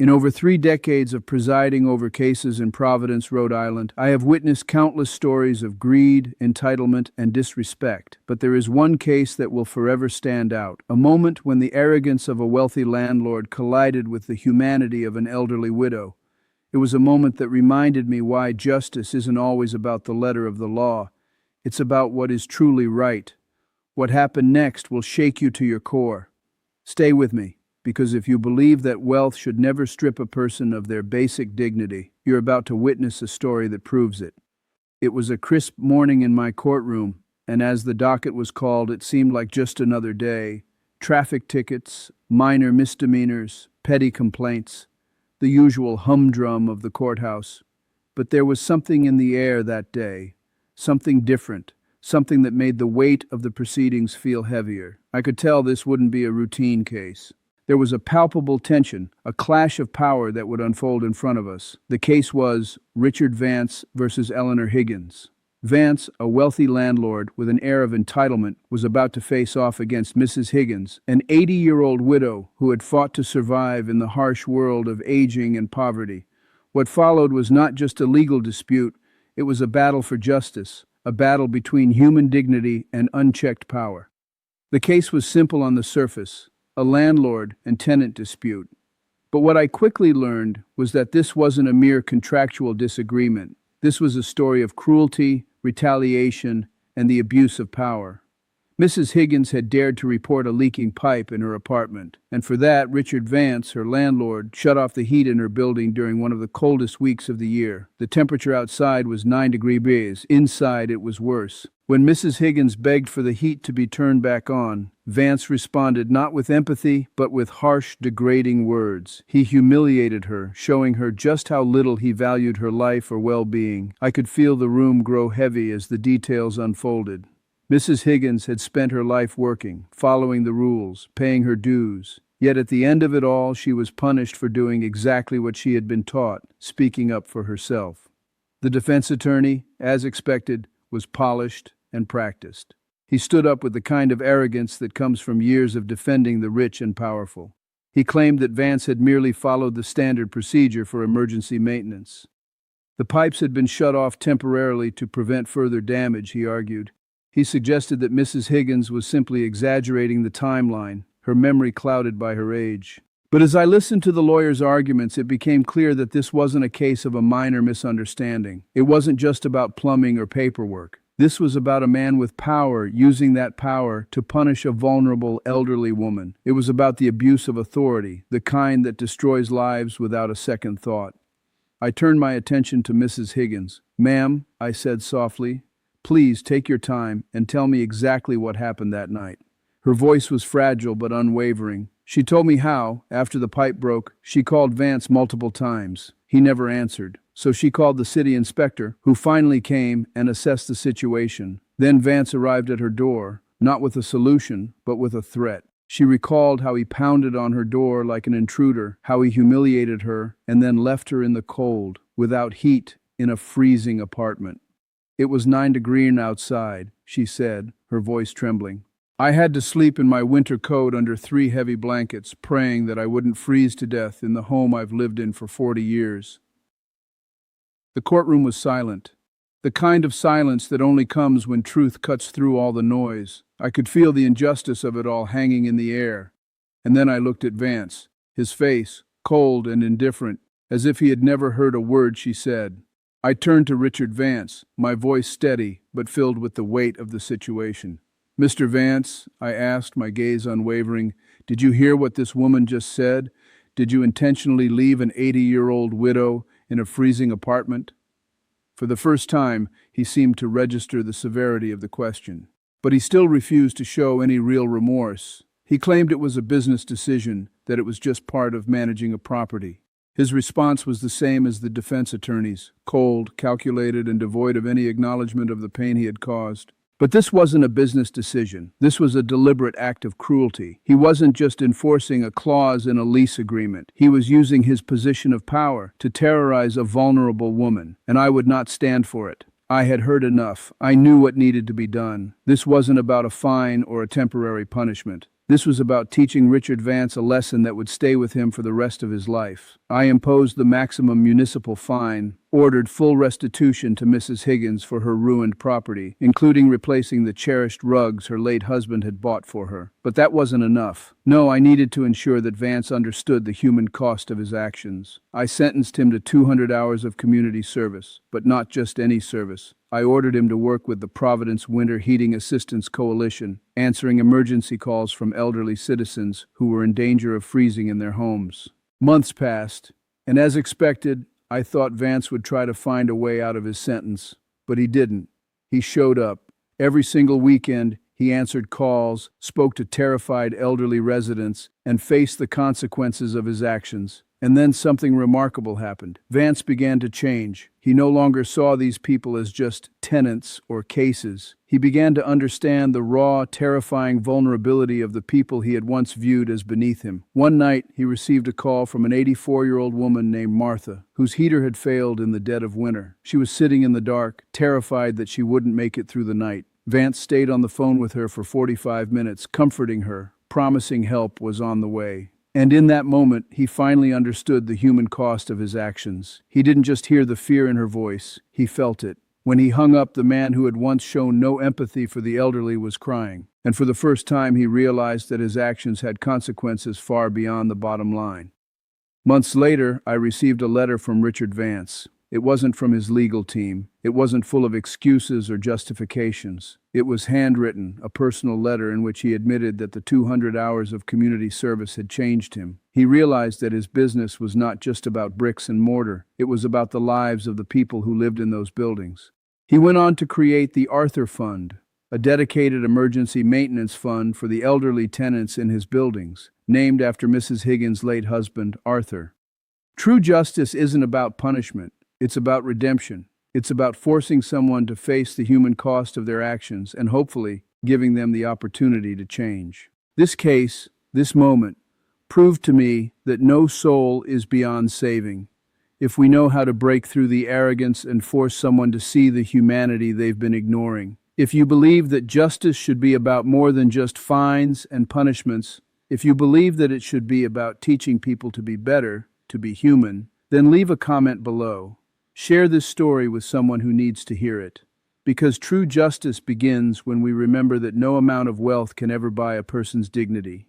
In over 3 decades of presiding over cases in Providence, Rhode Island, I have witnessed countless stories of greed, entitlement, and disrespect. But there is one case that will forever stand out, a moment when the arrogance of a wealthy landlord collided with the humanity of an elderly widow. It was a moment that reminded me why justice isn't always about the letter of the law. It's about what is truly right. What happened next will shake you to your core. Stay with me, because if you believe that wealth should never strip a person of their basic dignity, you're about to witness a story that proves it. It was a crisp morning in my courtroom, and as the docket was called, it seemed like just another day. Traffic tickets, minor misdemeanors, petty complaints, the usual humdrum of the courthouse. But there was something in the air that day, something different, something that made the weight of the proceedings feel heavier. I could tell this wouldn't be a routine case. There was a palpable tension, a clash of power that would unfold in front of us. The case was Richard Vance versus Eleanor Higgins. Vance, a wealthy landlord with an air of entitlement, was about to face off against Mrs. Higgins, an 80-year-old widow who had fought to survive in the harsh world of aging and poverty. What followed was not just a legal dispute, it was a battle for justice, a battle between human dignity and unchecked power. The case was simple on the surface, a landlord and tenant dispute. But what I quickly learned was that this wasn't a mere contractual disagreement. This was a story of cruelty, retaliation, and the abuse of power. Mrs. Higgins had dared to report a leaking pipe in her apartment, and for that, Richard Vance, her landlord, shut off the heat in her building during one of the coldest weeks of the year. The temperature outside was 9 degrees. Inside, it was worse. When Mrs. Higgins begged for the heat to be turned back on, Vance responded not with empathy, but with harsh, degrading words. He humiliated her, showing her just how little he valued her life or well-being. I could feel the room grow heavy as the details unfolded. Mrs. Higgins had spent her life working, following the rules, paying her dues. Yet at the end of it all, she was punished for doing exactly what she had been taught, speaking up for herself. The defense attorney, as expected, was polished and practiced. He stood up with the kind of arrogance that comes from years of defending the rich and powerful. He claimed that Vance had merely followed the standard procedure for emergency maintenance. The pipes had been shut off temporarily to prevent further damage, he argued. He suggested that Mrs. Higgins was simply exaggerating the timeline, her memory clouded by her age. But as I listened to the lawyer's arguments, it became clear that this wasn't a case of a minor misunderstanding. It wasn't just about plumbing or paperwork. This was about a man with power using that power to punish a vulnerable elderly woman. It was about the abuse of authority, the kind that destroys lives without a second thought. I turned my attention to Mrs. Higgins. "Ma'am," I said softly, "please take your time and tell me exactly what happened that night." Her voice was fragile but unwavering. She told me how, after the pipe broke, she called Vance multiple times. He never answered. So she called the city inspector, who finally came and assessed the situation. Then Vance arrived at her door, not with a solution, but with a threat. She recalled how he pounded on her door like an intruder, how he humiliated her, and then left her in the cold, without heat, in a freezing apartment. "It was 9 degrees outside," she said, her voice trembling. "I had to sleep in my winter coat under 3 heavy blankets, praying that I wouldn't freeze to death in the home I've lived in for 40 years. The courtroom was silent, the kind of silence that only comes when truth cuts through all the noise. I could feel the injustice of it all hanging in the air. And then I looked at Vance, his face, cold and indifferent, as if he had never heard a word she said. I turned to Richard Vance, my voice steady, but filled with the weight of the situation. "Mr. Vance," I asked, my gaze unwavering, "did you hear what this woman just said? Did you intentionally leave an 80-year-old widow in a freezing apartment?" For the first time, he seemed to register the severity of the question. But he still refused to show any real remorse. He claimed it was a business decision, that it was just part of managing a property. His response was the same as the defense attorney's, cold, calculated, and devoid of any acknowledgement of the pain he had caused. But this wasn't a business decision. This was a deliberate act of cruelty. He wasn't just enforcing a clause in a lease agreement. He was using his position of power to terrorize a vulnerable woman, and I would not stand for it. I had heard enough. I knew what needed to be done. This wasn't about a fine or a temporary punishment. This was about teaching Richard Vance a lesson that would stay with him for the rest of his life. I imposed the maximum municipal fine, ordered full restitution to Mrs. Higgins for her ruined property, including replacing the cherished rugs her late husband had bought for her. But that wasn't enough. No, I needed to ensure that Vance understood the human cost of his actions. I sentenced him to 200 hours of community service, but not just any service. I ordered him to work with the Providence Winter Heating Assistance Coalition, answering emergency calls from elderly citizens who were in danger of freezing in their homes. Months passed, and as expected, I thought Vance would try to find a way out of his sentence, but he didn't. He showed up. Every single weekend, he answered calls, spoke to terrified elderly residents, and faced the consequences of his actions. And then something remarkable happened. Vance began to change. He no longer saw these people as just tenants or cases. He began to understand the raw, terrifying vulnerability of the people he had once viewed as beneath him. One night, he received a call from an 84-year-old woman named Martha, whose heater had failed in the dead of winter. She was sitting in the dark, terrified that she wouldn't make it through the night. Vance stayed on the phone with her for 45 minutes, comforting her, promising help was on the way. And in that moment, he finally understood the human cost of his actions. He didn't just hear the fear in her voice, he felt it. When he hung up, the man who had once shown no empathy for the elderly was crying. And for the first time, he realized that his actions had consequences far beyond the bottom line. Months later, I received a letter from Richard Vance. It wasn't from his legal team. It wasn't full of excuses or justifications. It was handwritten, a personal letter in which he admitted that the 200 hours of community service had changed him. He realized that his business was not just about bricks and mortar. It was about the lives of the people who lived in those buildings. He went on to create the Arthur Fund, a dedicated emergency maintenance fund for the elderly tenants in his buildings, named after Mrs. Higgins' late husband, Arthur. True justice isn't about punishment. It's about redemption. It's about forcing someone to face the human cost of their actions and hopefully giving them the opportunity to change. This case, this moment, proved to me that no soul is beyond saving. If we know how to break through the arrogance and force someone to see the humanity they've been ignoring. If you believe that justice should be about more than just fines and punishments, if you believe that it should be about teaching people to be better, to be human, then leave a comment below. Share this story with someone who needs to hear it. Because true justice begins when we remember that no amount of wealth can ever buy a person's dignity.